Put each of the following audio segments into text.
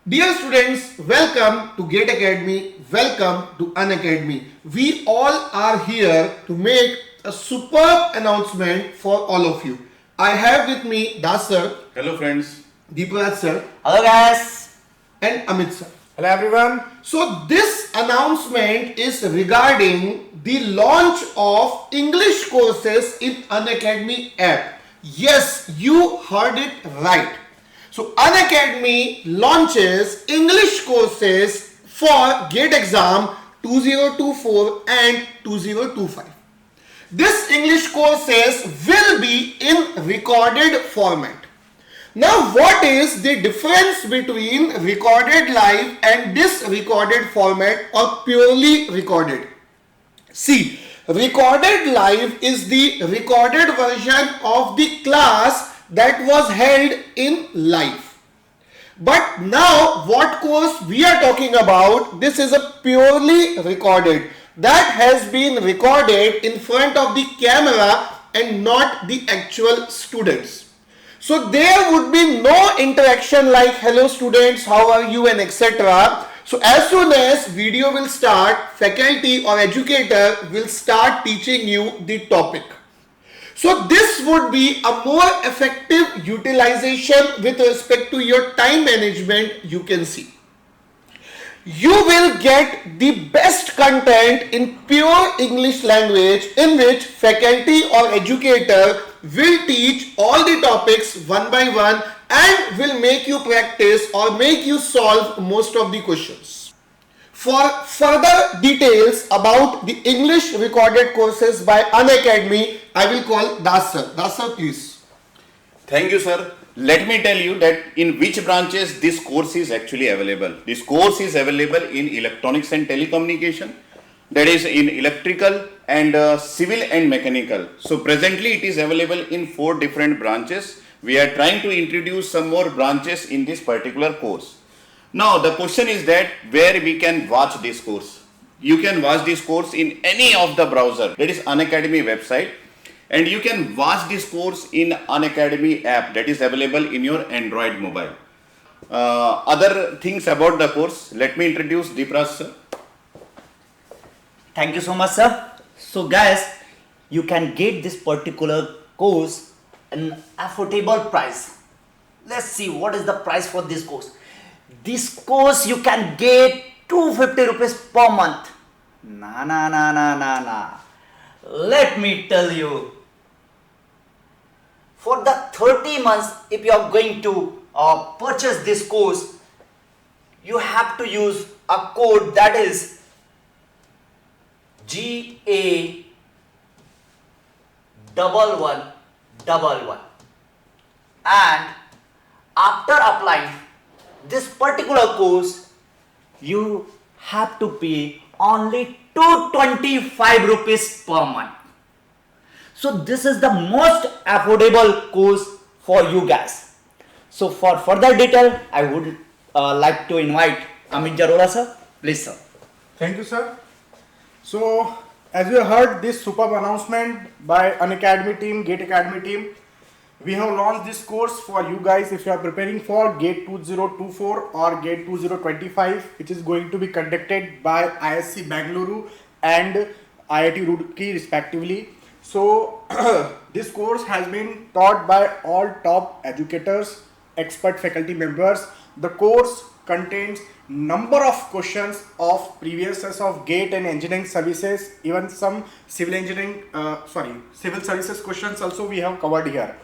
Dear students, welcome to GATE Academy, welcome to Unacademy. We all are here to make a superb announcement for all of you. I have with me Das sir. Hello friends. Deeparaj sir. Hello guys. And Amit sir. Hello everyone. So this announcement is regarding the launch of English courses in Unacademy app. Yes, you heard it right. So Unacademy launches English courses for GATE exam 2024 and 2025. This English courses will be in recorded format. Now what is the difference between recorded live and this recorded format or purely recorded? See, recorded live is the recorded version of the class that was held in live. But now what course we are talking about, this is a purely recorded that has been recorded in front of the camera and not the actual students. So there would be no interaction like hello students, how are you and etc. So as soon as video will start, faculty or educator will start teaching you the topic. So this would be a more effective utilization with respect to your time management, you can see. You will get the best content in pure English language in which faculty or educator will teach all the topics one by one and will make you practice or make you solve most of the questions. For further details about the English recorded courses by Unacademy, I will call Das sir. Das sir, please. Thank you, sir. Let me tell you that in which branches this course is actually available. This course is available in electronics and telecommunication, that is in electrical and civil and mechanical. So presently it is available in 4 different branches. We are trying to introduce some more branches in this particular course. Now the question is that where we can watch this course. You can watch this course in any of the browser, that is Unacademy website, and you can watch this course in Unacademy app that is available in your Android mobile. Other things about the course, let me introduce Deeparaj sir. Thank you so much sir. So guys, you can get this particular course an affordable price. Let's see what is the price for this course. This course you can get 250 rupees per month. Nah. Let me tell you. For the 30 months, if you are going to purchase this course, you have to use a code that is GA1111. And after applying this particular course, you have to pay only 225 rupees per month. So this is the most affordable course for you guys. So for further detail, I would like to invite Amit Jarora sir. Please sir. Thank you sir. So as you heard this superb announcement by Unacademy team, GATE Academy team, we have launched this course for you guys if you are preparing for GATE 2024 or GATE 2025, which is going to be conducted by ISC Bangalore and IIT Roorkee respectively. So this course has been taught by all top educators, expert faculty members. The course contains number of questions of previous years of GATE and engineering services, even some civil services questions also we have covered here.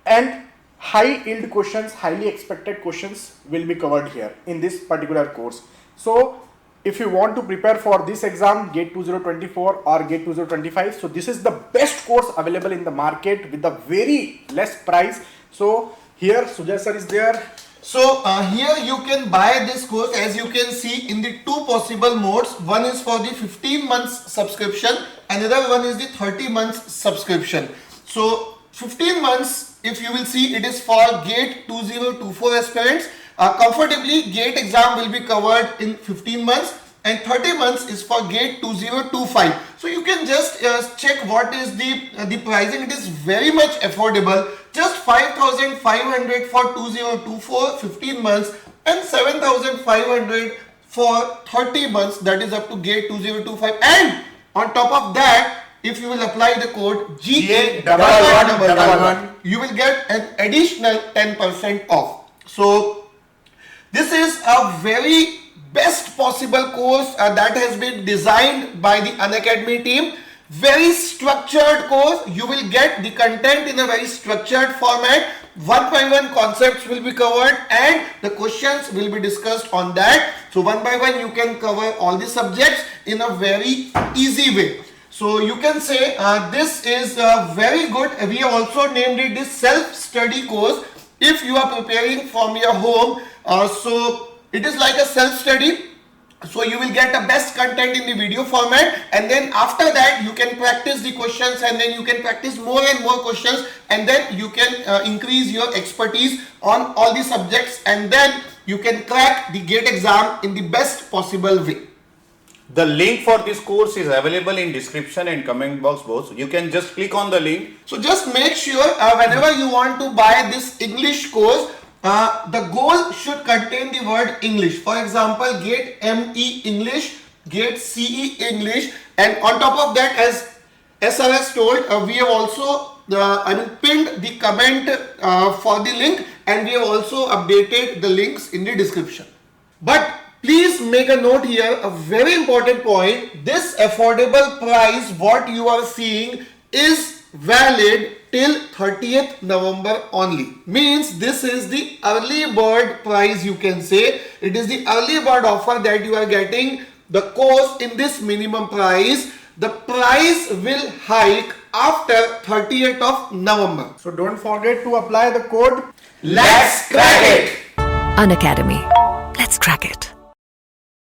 And high yield questions, highly expected questions will be covered here in this particular course. So if you want to prepare for this exam, GATE 2024 or GATE 2025, so this is the best course available in the market with a very less price. So here Sujay sir is there. So here you can buy this course as you can see in the 2 possible modes. One is for the 15 months subscription, another one is the 30 months subscription. So 15 months, if you will see, it is for GATE 2024 aspirants. Comfortably GATE exam will be covered in 15 months and 30 months is for GATE 2025. So you can just check what is the pricing. It is very much affordable, just 5,500 for 2024 15 months and 7,500 for 30 months, that is up to GATE 2025. And on top of that, if you will apply the code GA1111, you will get an additional 10% off. So this is a very best possible course that has been designed by the Unacademy team. Very structured course. You will get the content in a very structured format. One by one concepts will be covered and the questions will be discussed on that. So one by one you can cover all the subjects in a very easy way. So you can say this is very good. We have also named it this self-study course. If you are preparing from your home, so it is like a self-study. So you will get the best content in the video format, and then after that you can practice the questions, and then you can practice more and more questions, and then you can increase your expertise on all the subjects, and then you can crack the GATE exam in the best possible way. The link for this course is available in description and comment box both. You can just click on the link. So just make sure whenever you want to buy this English course, the goal should contain the word English. For example, GATE ME English, GATE CE English, and on top of that, as SRS told, we have also pinned the comment for the link, and we have also updated the links in the description. But please make a note here, a very important point. This affordable price, what you are seeing, is valid till 30th November only. Means this is the early bird price, you can say. It is the early bird offer that you are getting the course in this minimum price. The price will hike after 30th of November. So don't forget to apply the code. Let's crack it! Unacademy. Let's crack it.